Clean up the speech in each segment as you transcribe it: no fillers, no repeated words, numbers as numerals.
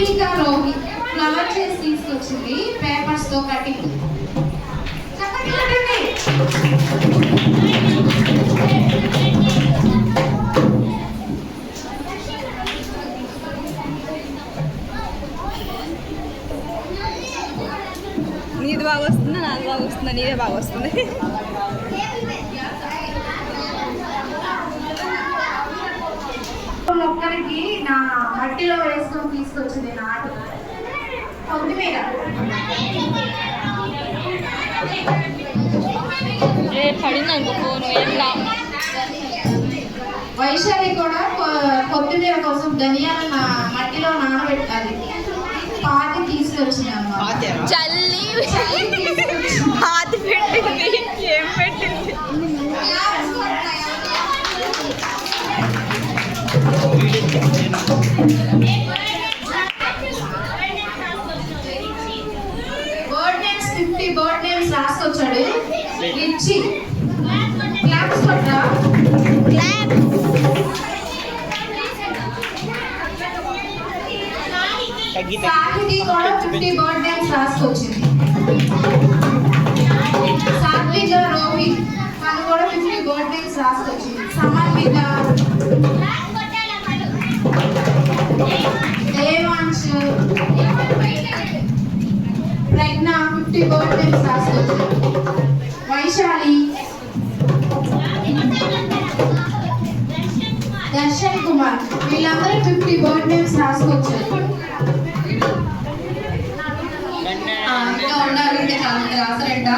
సాత్విక రోహిత్ ఫ్లవర్ చేసి తీసుకొచ్చింది పేపర్స్ తో కటింగ్. నీది బాగా వస్తుందా, నాది బాగా వస్తుందా? నీదే బాగా వస్తుంది. మొక్కలకి నా మట్టిలో వేసుకొని తీసుకొచ్చింది నాటు కొత్తిమీర. వైశాలి కూడా కొత్తిమీర కోసం ధనియాలు మట్టిలో నానబెట్టాలి. పాతి తీసుకొచ్చింది అమ్మ. చల్లి పాతి పెట్టింది. ఏం పెట్టింది? బర్డ్ నేమ్స్ 50 బర్డ్ నేమ్స్ రాసుకొచ్చాడు. ఇచ్చి క్లాప్స్ కొట్టా. సాహితి కూడా 50 బర్డ్ నేమ్స్ రాసుకొచ్చింది. సాత్విక రోహిత్ తను కూడా 50 బర్డ్ నేమ్స్ రాసుకొచ్చింది. సమన్విత, దేవాంశ్, ప్రజ్ఞ 50 బర్డ్ నేమ్స్ రాసుకొచ్చింది. వైశాలి, దర్శన్ కుమార్ వీళ్ళందరూ 50 బర్డ్ నేమ్స్ రాసుకొచ్చారు. ఇంకా ఉండాలంటే చాలా రాసారంట.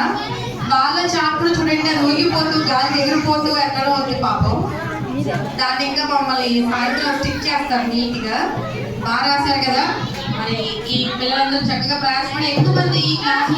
వాళ్ళ చాకులు చూడండి, అది ఊగిపోతూ గాలి ఎగిరిపోతూ ఎక్కడో ఉంది పాపం. దాన్ని ఇంకా మమ్మల్ని సాయంత్రం స్టిక్ చేస్తారు నీట్ గా. బాగా రాశారు కదా. మరి ఈ పిల్లలందరూ చక్కగా ప్రయాసపడి ఎక్కువ మంది ఈ క్లాస్